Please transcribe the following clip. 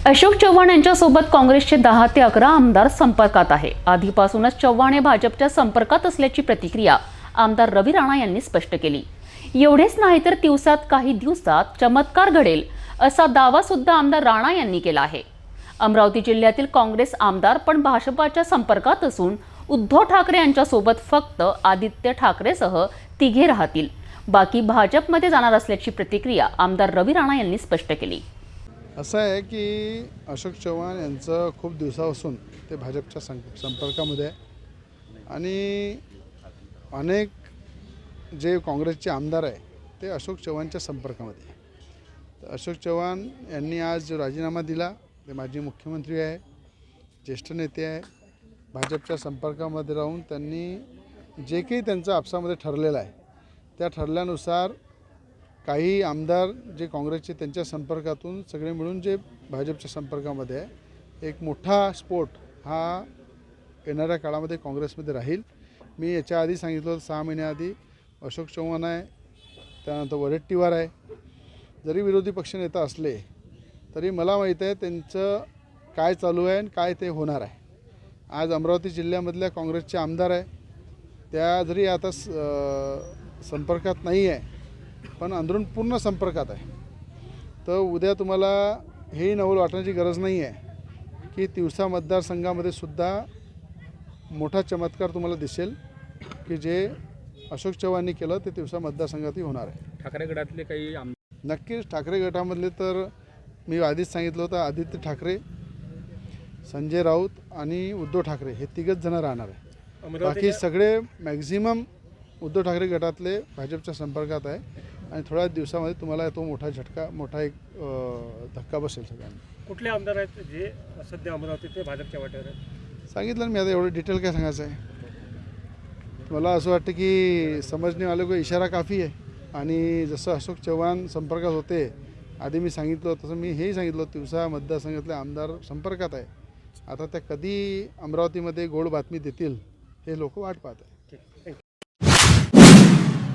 अशोक चव्हाण यांच्यासोबत काँग्रेसचे 10 ते 11 आमदार संपर्कात आहे। आधीपासूनच चव्हाण हे भाजपच्या संपर्कात असल्याची प्रतिक्रिया आमदार रवी राणा यांनी स्पष्ट केली। एवढेच नाही तर काही दिवसात चमत्कार घडेल असा दावा सुद्धा आमदार राणा यांनी केला आहे। अमरावती जिल्ह्यातील काँग्रेस आमदार पण भाजपच्या संपर्कात असून उद्धव ठाकरे यांच्यासोबत फक्त आदित्य ठाकरेसह तिघे राहतील, बाकी भाजपमध्ये जाणार असल्याची प्रतिक्रिया आमदार रवी राणा यांनी स्पष्ट केली। असं आहे की अशोक चव्हाण यांचं खूप दिवसापासून ते भाजपच्या संपर्कामध्ये आहे आणि अनेक जे काँग्रेसचे आमदार आहे ते अशोक चव्हाणच्या संपर्कामध्ये आहे। तर अशोक चव्हाण यांनी आज जो राजीनामा दिला ते माजी मुख्यमंत्री आहे, ज्येष्ठ नेते आहे, भाजपच्या संपर्कामध्ये राहून त्यांनी जे काही त्यांचं आपसामध्ये ठरलेलं आहे त्या ठरल्यानुसार काही आमदार जे काँग्रेसचे त्यांच्या संपर्कातून सगळे मिळून जे भाजपच्या संपर्कामध्ये आहे, एक मोठा स्फोट हा येणाऱ्या काळामध्ये काँग्रेसमध्ये राहील। मी याच्या आधी सांगितलं होतं 6 महिन्याआधी अशोक चव्हाण आहे, त्यानंतर वडेट्टीवार आहे। जरी विरोधी पक्षनेता असले तरी मला माहीत आहे त्यांचं काय चालू आहे आणि काय ते होणार आहे। आज अमरावती जिल्ह्यामधल्या काँग्रेसचे आमदार आहे त्या जरी आता संपर्कात नाही आहे पण अंदरून पूर्ण संपर्कात आहे। तर उद्या तुम्हाला हेही नवल वाटण्याची गरज नाही आहे की तिवसा मतदारसंघामध्ये सुद्धा मोठा चमत्कार तुम्हाला दिसेल की जे अशोक चव्हाणांनी केलं ते तिवसा मतदारसंघातही होणार आहे। ठाकरे गटातले काही नक्कीच ठाकरे गटामधले तर मी आधीच सांगितलं होतं, आदित्य ठाकरे, संजय राऊत आणि उद्धव ठाकरे हे तिघच जण राहणार आहे। बाकी सगळे मॅक्झिमम उद्धव ठाकरे गटातले भाजपच्या संपर्कात आहे आणि थोड्या दिवसामध्ये तुम्हाला तो मोठा एक धक्का बसेल सगळ्यांना। कुठले आमदार आहेत जे सध्या अमरावतीत ते भाजपच्या वाटेवर आहेत? सांगितलं मी, आता एवढं डिटेल काय सांगायचं आहे। मला असं वाटतं की समजणे वाले को इशारा काफ़ी आहे आणि जसं अशोक चव्हाण संपर्कात होते आधी मी सांगितलं तसं मी हेही सांगितलं तिवसा मतदारसंघातले आमदार संपर्कात आहे। आता त्या कधी अमरावतीमध्ये गोड बातमी देतील हे लोक वाट पाहत आहेत।